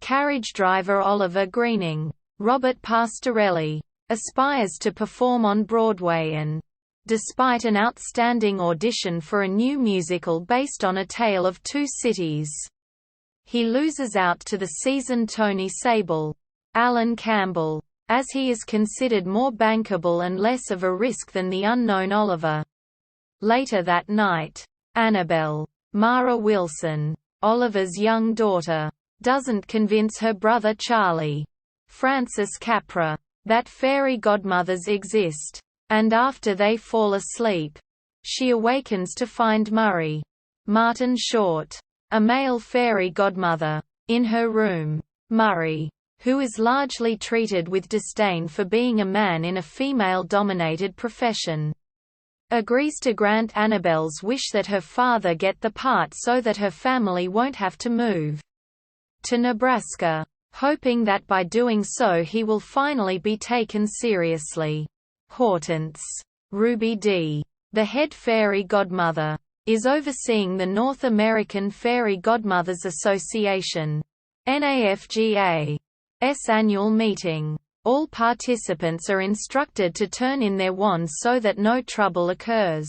Carriage driver Oliver Greening, Robert Pastorelli, aspires to perform on Broadway and, despite an outstanding audition for a new musical based on A Tale of Two Cities, he loses out to the seasoned Tony Sable, Alan Campbell, as he is considered more bankable and less of a risk than the unknown Oliver. Later that night, Annabelle, Mara Wilson, Oliver's young daughter, doesn't convince her brother Charlie, Francis Capra, that fairy godmothers exist, and after they fall asleep, she awakens to find Murray, Martin Short, a male fairy godmother, in her room. Murray, who is largely treated with disdain for being a man in a female-dominated profession, agrees to grant Annabelle's wish that her father get the part so that her family won't have to move to Nebraska, hoping that by doing so he will finally be taken seriously. Hortense, Ruby Dee, the head fairy godmother, is overseeing the North American Fairy Godmothers Association (NAFGA's) annual meeting. All participants are instructed to turn in their wands so that no trouble occurs.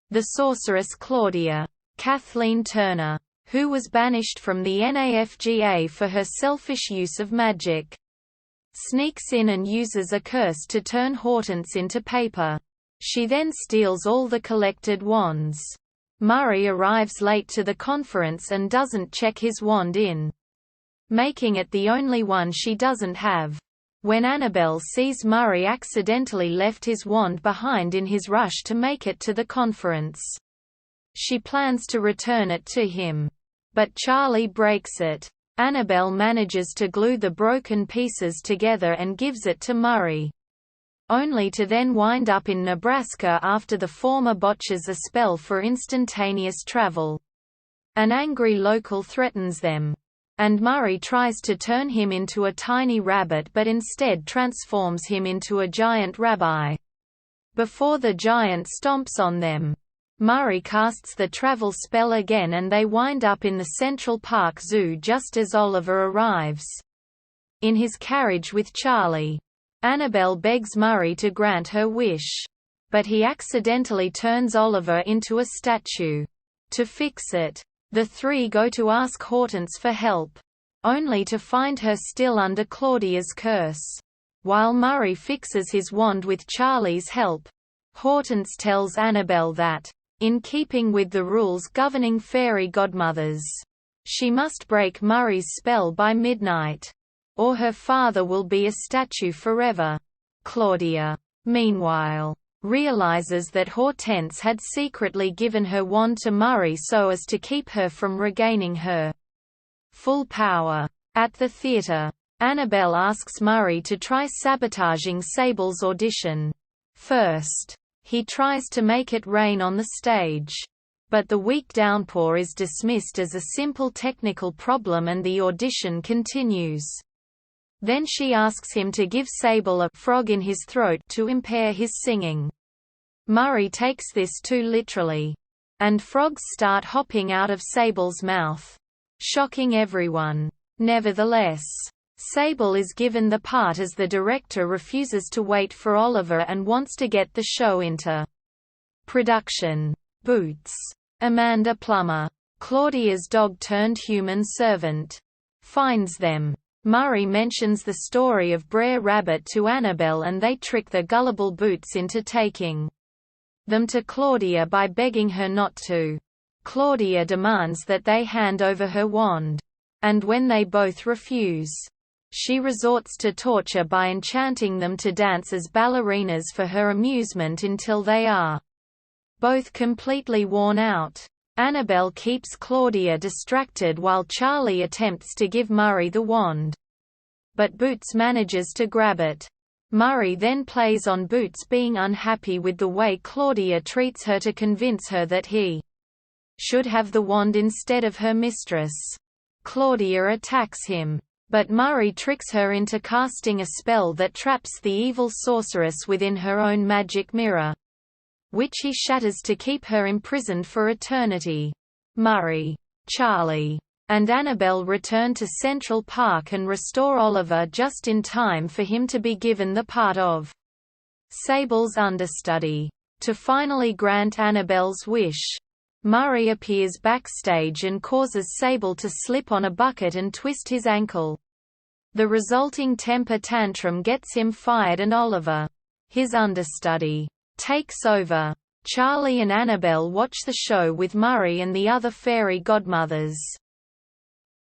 The sorceress Claudia, Kathleen Turner, who was banished from the NAFGA for her selfish use of magic, sneaks in and uses a curse to turn Hortense into paper. She then steals all the collected wands. Murray arrives late to the conference and doesn't check his wand in, making it the only one she doesn't have. When Annabelle sees Murray accidentally left his wand behind in his rush to make it to the conference, she plans to return it to him. But Charlie breaks it. Annabelle manages to glue the broken pieces together and gives it to Murray, only to then wind up in Nebraska after the former botches a spell for instantaneous travel. An angry local threatens them, and Murray tries to turn him into a tiny rabbit but instead transforms him into a giant rabbi. Before the giant stomps on them, Murray casts the travel spell again and they wind up in the Central Park Zoo just as Oliver arrives. In his carriage with Charlie, Annabelle begs Murray to grant her wish, but he accidentally turns Oliver into a statue. To fix it, the three go to ask Hortense for help, only to find her still under Claudia's curse. While Murray fixes his wand with Charlie's help, Hortense tells Annabelle that, in keeping with the rules governing fairy godmothers, she must break Murray's spell by midnight, or her father will be a statue forever. Claudia, meanwhile, realizes that Hortense had secretly given her wand to Murray so as to keep her from regaining her full power. At the theater, Annabelle asks Murray to try sabotaging Sable's audition. First, he tries to make it rain on the stage, but the weak downpour is dismissed as a simple technical problem and the audition continues. Then she asks him to give Sable a frog in his throat to impair his singing. Murray takes this too literally, and frogs start hopping out of Sable's mouth, shocking everyone. Nevertheless, Sable is given the part as the director refuses to wait for Oliver and wants to get the show into production. Boots. Amanda Plummer, Claudia's dog-turned-human servant, finds them. Murray mentions the story of Brer Rabbit to Annabelle and they trick the gullible Boots into taking them to Claudia by begging her not to. Claudia demands that they hand over her wand, and when they both refuse, she resorts to torture by enchanting them to dance as ballerinas for her amusement until they are both completely worn out. Annabelle keeps Claudia distracted while Charlie attempts to give Murray the wand, but Boots manages to grab it. Murray then plays on Boots being unhappy with the way Claudia treats her to convince her that he should have the wand instead of her mistress. Claudia attacks him, but Murray tricks her into casting a spell that traps the evil sorceress within her own magic mirror, which he shatters to keep her imprisoned for eternity. Murray, Charlie, and Annabelle return to Central Park and restore Oliver just in time for him to be given the part of Sable's understudy. To finally grant Annabelle's wish, Murray appears backstage and causes Sable to slip on a bucket and twist his ankle. The resulting temper tantrum gets him fired and Oliver, his understudy, takes over. Charlie and Annabelle watch the show with Murray and the other fairy godmothers.